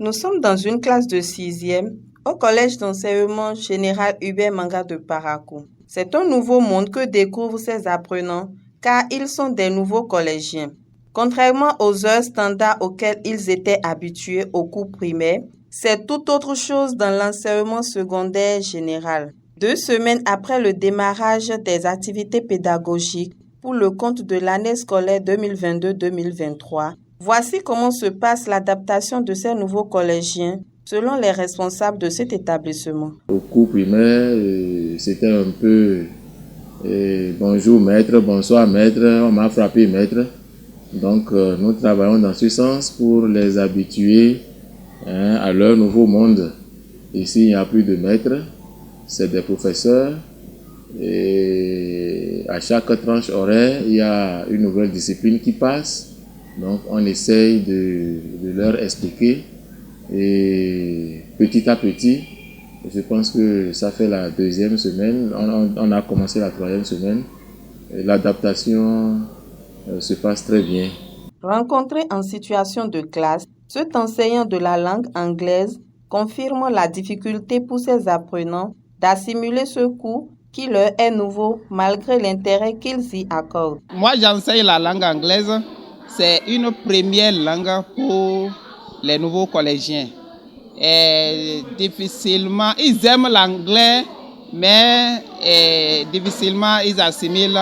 Nous sommes dans une classe de 6e au collège d'enseignement général Hubert Manga de Parakou. C'est un nouveau monde que découvrent ces apprenants car ils sont des nouveaux collégiens. Contrairement aux heures standards auxquelles ils étaient habitués au cours primaire, c'est tout autre chose dans l'enseignement secondaire général. 2 semaines après le démarrage des activités pédagogiques pour le compte de l'année scolaire 2022-2023, voici comment se passe l'adaptation de ces nouveaux collégiens selon les responsables de cet établissement. Au cours primaire, c'était un peu bonjour maître, bonsoir maître, on m'a frappé maître. Donc nous travaillons dans ce sens pour les habituer à leur nouveau monde. Ici, il n'y a plus de maître, c'est des professeurs. Et à chaque tranche horaire, il y a une nouvelle discipline qui passe. Donc on essaye de leur expliquer. Et petit à petit, je pense que ça fait la 2e semaine, on a commencé la 3e semaine. L'adaptation se passe très bien. Rencontré en situation de classe, cet enseignant de la langue anglaise confirme la difficulté pour ses apprenants d'assimiler ce cours qui leur est nouveau malgré l'intérêt qu'ils y accordent. Moi, j'enseigne la langue anglaise. C'est une première langue pour les nouveaux collégiens. Et difficilement, ils aiment l'anglais, mais difficilement ils assimilent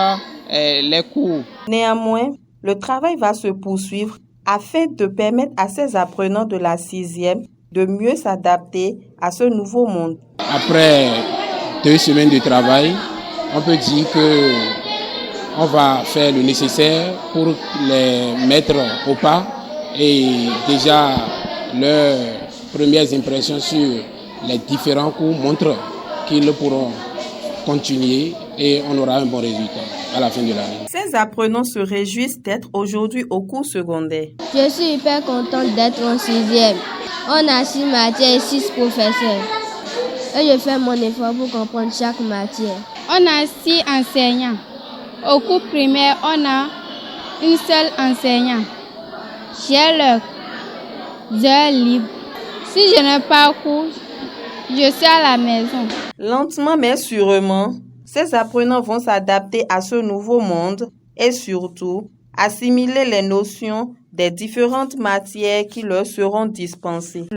les cours. Néanmoins, le travail va se poursuivre afin de permettre à ces apprenants de la 6e de mieux s'adapter à ce nouveau monde. Après 2 semaines de travail, on peut dire qu'on va faire le nécessaire pour les mettre au pas et déjà leurs premières impressions sur les différents cours montrent qu'ils pourront continuer et on aura un bon résultat à la fin de l'année. Ces apprenants se réjouissent d'être aujourd'hui au cours secondaire. Je suis hyper contente d'être en 6e. On a 6 matières et 6 professeurs. Et je fais mon effort pour comprendre chaque matière. On a 6 enseignants. Au cours primaire, on a une seule enseignante. J'ai l'heure libre. Si je n'ai pas cours, je suis à la maison. Lentement mais sûrement, ces apprenants vont s'adapter à ce nouveau monde et surtout assimiler les notions des différentes matières qui leur seront dispensées.